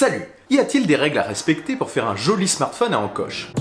Salut! Y a-t-il des règles à respecter pour faire un joli smartphone à encoche?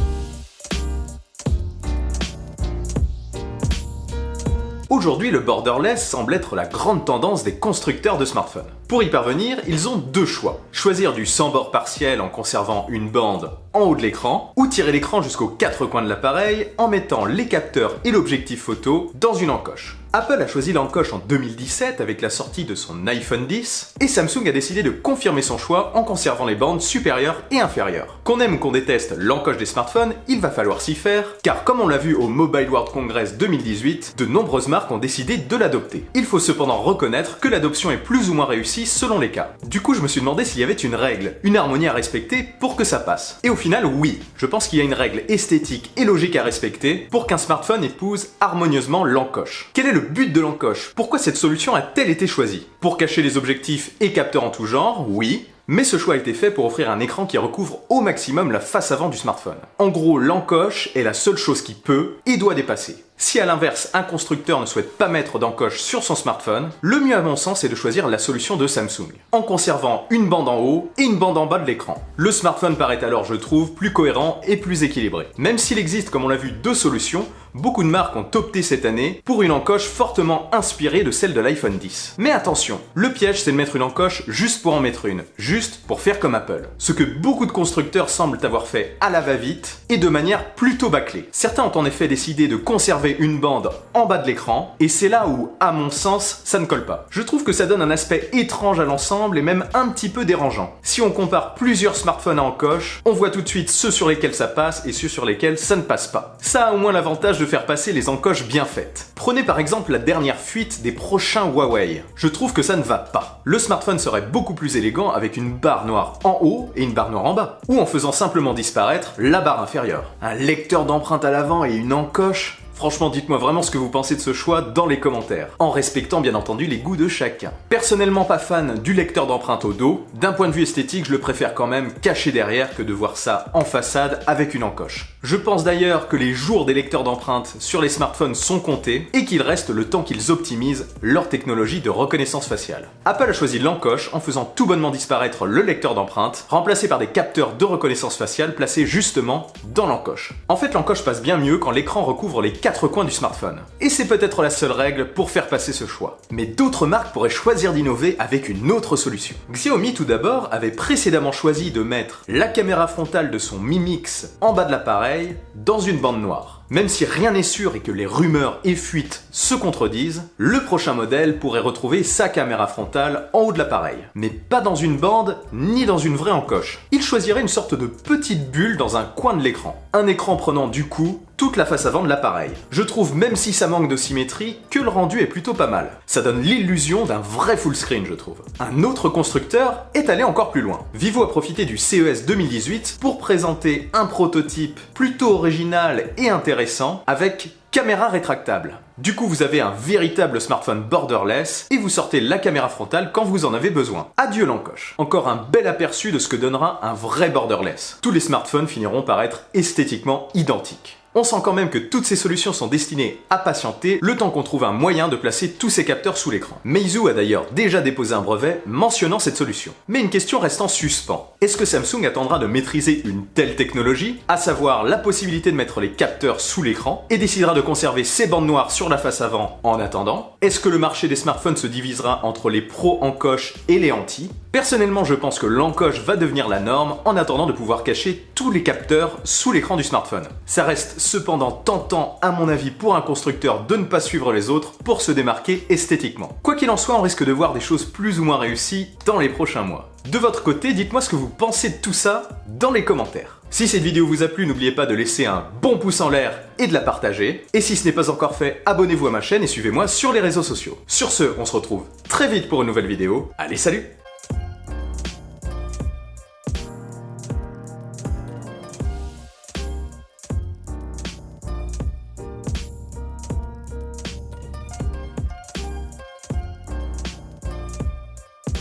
Aujourd'hui, le borderless semble être la grande tendance des constructeurs de smartphones. Pour y parvenir, ils ont deux choix. Choisir du sans bord partiel en conservant une bande en haut de l'écran, ou tirer l'écran jusqu'aux quatre coins de l'appareil en mettant les capteurs et l'objectif photo dans une encoche. Apple a choisi l'encoche en 2017 avec la sortie de son iPhone X, et Samsung a décidé de confirmer son choix en conservant les bandes supérieures et inférieures. Qu'on aime ou qu'on déteste l'encoche des smartphones, il va falloir s'y faire, car comme on l'a vu au Mobile World Congress 2018, de nombreuses marques ont décidé de l'adopter. Il faut cependant reconnaître que l'adoption est plus ou moins réussie selon les cas. Du coup, je me suis demandé s'il y avait une règle, une harmonie à respecter pour que ça passe. Et au final, oui, je pense qu'il y a une règle esthétique et logique à respecter pour qu'un smartphone épouse harmonieusement l'encoche. Quel est le but de l'encoche? Pourquoi cette solution a-t-elle été choisie? Pour cacher les objectifs et capteurs en tout genre, oui, mais ce choix a été fait pour offrir un écran qui recouvre au maximum la face avant du smartphone. En gros, l'encoche est la seule chose qui peut et doit dépasser. Si à l'inverse, un constructeur ne souhaite pas mettre d'encoche sur son smartphone, le mieux à mon sens est de choisir la solution de Samsung, en conservant une bande en haut et une bande en bas de l'écran. Le smartphone paraît alors, je trouve, plus cohérent et plus équilibré. Même s'il existe, comme on l'a vu, deux solutions, beaucoup de marques ont opté cette année pour une encoche fortement inspirée de celle de l'iPhone X. Mais attention, le piège c'est de mettre une encoche juste pour en mettre une, juste pour faire comme Apple. Ce que beaucoup de constructeurs semblent avoir fait à la va-vite et de manière plutôt bâclée. Certains ont en effet décidé de conserver une bande en bas de l'écran, et c'est là où, à mon sens, ça ne colle pas. Je trouve que ça donne un aspect étrange à l'ensemble et même un petit peu dérangeant. Si on compare plusieurs smartphones à encoche, on voit tout de suite ceux sur lesquels ça passe et ceux sur lesquels ça ne passe pas. Ça a au moins l'avantage de faire passer les encoches bien faites. Prenez par exemple la dernière fuite des prochains Huawei. Je trouve que ça ne va pas. Le smartphone serait beaucoup plus élégant avec une barre noire en haut et une barre noire en bas, ou en faisant simplement disparaître la barre inférieure. Un lecteur d'empreintes à l'avant et une encoche? Franchement, dites-moi vraiment ce que vous pensez de ce choix dans les commentaires, en respectant bien entendu les goûts de chacun. Personnellement pas fan du lecteur d'empreintes au dos, d'un point de vue esthétique, je le préfère quand même caché derrière que de voir ça en façade avec une encoche. Je pense d'ailleurs que les jours des lecteurs d'empreintes sur les smartphones sont comptés et qu'il reste le temps qu'ils optimisent leur technologie de reconnaissance faciale. Apple a choisi l'encoche en faisant tout bonnement disparaître le lecteur d'empreintes, remplacé par des capteurs de reconnaissance faciale placés justement dans l'encoche. En fait, l'encoche passe bien mieux quand l'écran recouvre les quatre coins du smartphone. Et c'est peut-être la seule règle pour faire passer ce choix. Mais d'autres marques pourraient choisir d'innover avec une autre solution. Xiaomi tout d'abord avait précédemment choisi de mettre la caméra frontale de son Mi Mix en bas de l'appareil dans une bande noire. Même si rien n'est sûr et que les rumeurs et fuites se contredisent, le prochain modèle pourrait retrouver sa caméra frontale en haut de l'appareil. Mais pas dans une bande, ni dans une vraie encoche. Il choisirait une sorte de petite bulle dans un coin de l'écran. Un écran prenant du coup toute la face avant de l'appareil. Je trouve, même si ça manque de symétrie, que le rendu est plutôt pas mal. Ça donne l'illusion d'un vrai full screen, je trouve. Un autre constructeur est allé encore plus loin. Vivo a profité du CES 2018 pour présenter un prototype plutôt original et intéressant avec caméra rétractable. Du coup, vous avez un véritable smartphone borderless et vous sortez la caméra frontale quand vous en avez besoin. Adieu l'encoche. Encore un bel aperçu de ce que donnera un vrai borderless. Tous les smartphones finiront par être esthétiquement identiques. On sent quand même que toutes ces solutions sont destinées à patienter le temps qu'on trouve un moyen de placer tous ces capteurs sous l'écran. Meizu a d'ailleurs déjà déposé un brevet mentionnant cette solution. Mais une question reste en suspens. Est-ce que Samsung attendra de maîtriser une telle technologie, à savoir la possibilité de mettre les capteurs sous l'écran, et décidera de conserver ses bandes noires sur la face avant en attendant? Est-ce que le marché des smartphones se divisera entre les pros encoche et les anti? Personnellement, je pense que l'encoche va devenir la norme en attendant de pouvoir cacher tous les capteurs sous l'écran du smartphone. Ça reste cependant tentant, à mon avis, pour un constructeur de ne pas suivre les autres pour se démarquer esthétiquement. Quoi qu'il en soit, on risque de voir des choses plus ou moins réussies dans les prochains mois. De votre côté, dites-moi ce que vous pensez de tout ça dans les commentaires. Si cette vidéo vous a plu, n'oubliez pas de laisser un bon pouce en l'air et de la partager. Et si ce n'est pas encore fait, abonnez-vous à ma chaîne et suivez-moi sur les réseaux sociaux. Sur ce, on se retrouve très vite pour une nouvelle vidéo. Allez, salut!